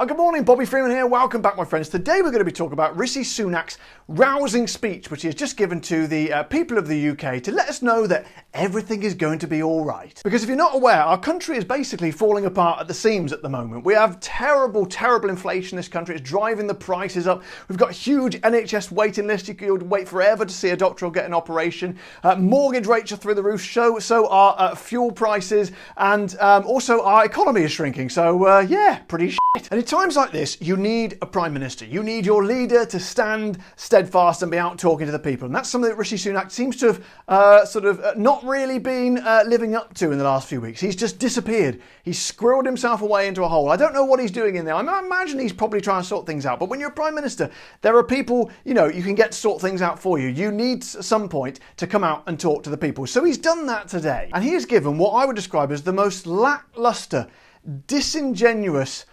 Good morning, Bobby Freeman here. Welcome back, my friends. Today we're going to be talking about Rishi Sunak's rousing speech, which he has just given to the people of the UK to let us know that everything is going to be all right. Because if you're not aware, our country is basically falling apart at the seams at the moment. We have terrible inflation in this country. It's driving the prices up. We've got a huge NHS waiting list. You could wait forever to see a doctor or get an operation. Mortgage rates are through the roof. So are fuel prices, and also our economy is shrinking. So yeah, pretty shit. And in times like this, you need a Prime Minister. You need your leader to stand steadfast and be out talking to the people. And that's something that Rishi Sunak seems to have not really been living up to in the last few weeks. He's just disappeared. He's squirreled himself away into a hole. I don't know what he's doing in there. I imagine he's probably trying to sort things out. But when you're a Prime Minister, there are people, you can get to sort things out for you. You need at some point to come out and talk to the people. So he's done that today. And he has given what I would describe as the most lackluster, disingenuous,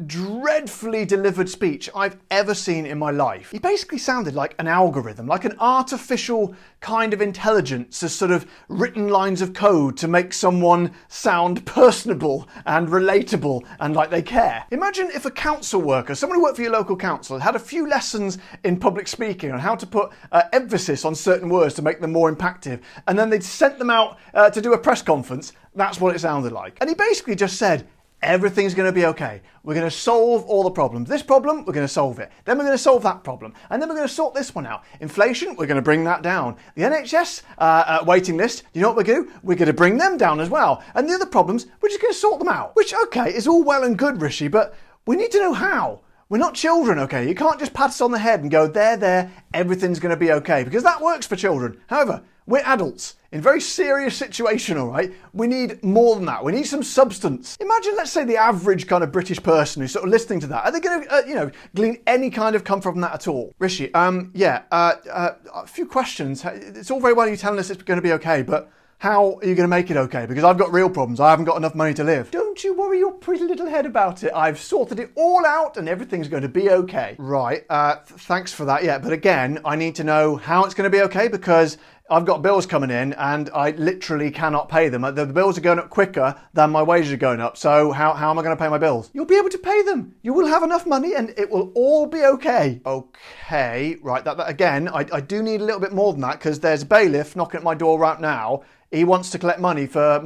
dreadfully delivered speech I've ever seen in my life. He basically sounded like an algorithm, like an artificial kind of intelligence has sort of written lines of code to make someone sound personable and relatable and like they care. Imagine if a council worker, someone who worked for your local council, had a few lessons in public speaking on how to put emphasis on certain words to make them more impactful, and then they'd sent them out to do a press conference. That's what it sounded like. And he basically just said, everything's going to be okay. We're going to solve all the problems. This problem, we're going to solve it. Then we're going to solve that problem. And then we're going to sort this one out. Inflation, we're going to bring that down. The NHS waiting list, you know what we're going to do? We're going to bring them down as well. And the other problems, we're just going to sort them out. Which, okay, is all well and good, Rishi, but we need to know how. We're not children, okay? You can't just pat us on the head and go, there, everything's going to be okay. Because that works for children. However, we're adults in a very serious situation, all right? We need more than that. We need some substance. Imagine, let's say, the average kind of British person who's sort of listening to that. Are they going to, glean any kind of comfort from that at all? Rishi, a few questions. It's all very well you telling us it's going to be okay, but how are you going to make it okay? Because I've got real problems. I haven't got enough money to live. Don't you worry your pretty little head about it. I've sorted it all out and everything's going to be okay. Right, thanks for that. Yeah, but again, I need to know how it's going to be okay because I've got bills coming in and I literally cannot pay them. The bills are going up quicker than my wages are going up. So how am I going to pay my bills? You'll be able to pay them. You will have enough money and it will all be okay. Okay, right. That again, I do need a little bit more than that because there's a bailiff knocking at my door right now. He wants to collect money for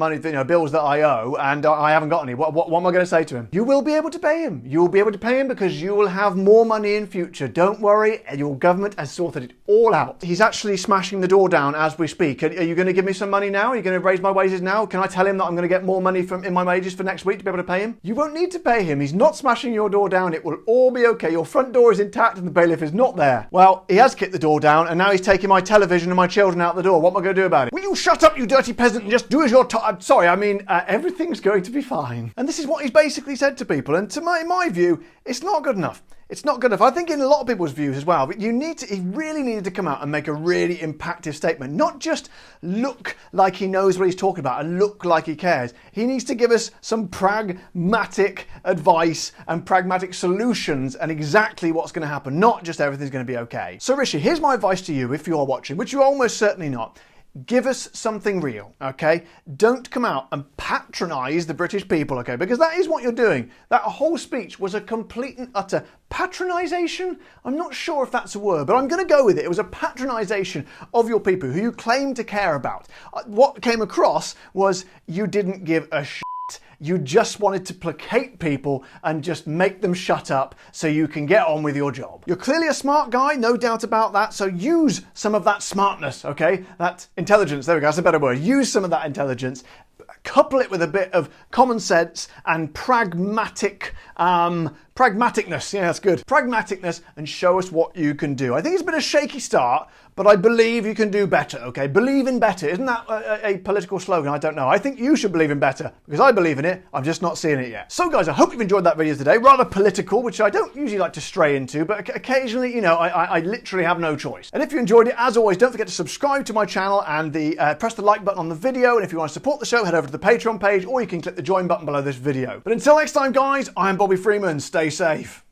bills that I owe, and I haven't got any. What am I going to say to him? You will be able to pay him. You will be able to pay him because you will have more money in future. Don't worry, your government has sorted it all out. He's actually smashing the door down as we speak. Are you going to give me some money now? Are you going to raise my wages now? Can I tell him that I'm going to get more money in my wages for next week to be able to pay him? You won't need to pay him. He's not smashing your door down. It will all be okay. Your front door is intact and the bailiff is not there. Well, he has kicked the door down and now he's taking my television and my children out the door. What am I going to do about it? Will you shut up, you dirty peasant, and just do as you're told? Sorry, everything's going to be fine. And this is what he's basically said to people. And in my view, it's not good enough. It's not good enough. I think in a lot of people's views as well, but he really needed to come out and make a really impactful statement. Not just look like he knows what he's talking about and look like he cares. He needs to give us some pragmatic advice and pragmatic solutions and exactly what's going to happen. Not just everything's going to be okay. So Rishi, here's my advice to you if you're watching, which you're almost certainly not. Give us something real, okay? Don't come out and patronise the British people, okay? Because that is what you're doing. That whole speech was a complete and utter patronisation. I'm not sure if that's a word, but I'm going to go with it. It was a patronisation of your people who you claim to care about. What came across was you didn't give a shit. You just wanted to placate people and just make them shut up so you can get on with your job. You're clearly a smart guy, no doubt about that, so use some of that smartness, okay? That intelligence, there we go, that's a better word. Use some of that intelligence, couple it with a bit of common sense and pragmaticness. Yeah, that's good. Pragmaticness, and show us what you can do. I think it's been a shaky start, but I believe you can do better, okay? Believe in better. Isn't that a political slogan? I don't know. I think you should believe in better because I believe in it. I'm just not seeing it yet. So guys, I hope you've enjoyed that video today. Rather political, which I don't usually like to stray into, but occasionally, I literally have no choice. And if you enjoyed it, as always, don't forget to subscribe to my channel and press the like button on the video. And if you want to support the show, head over to the Patreon page, or you can click the join button below this video. But until next time, guys, I'm Bobby Freeman. Stay safe.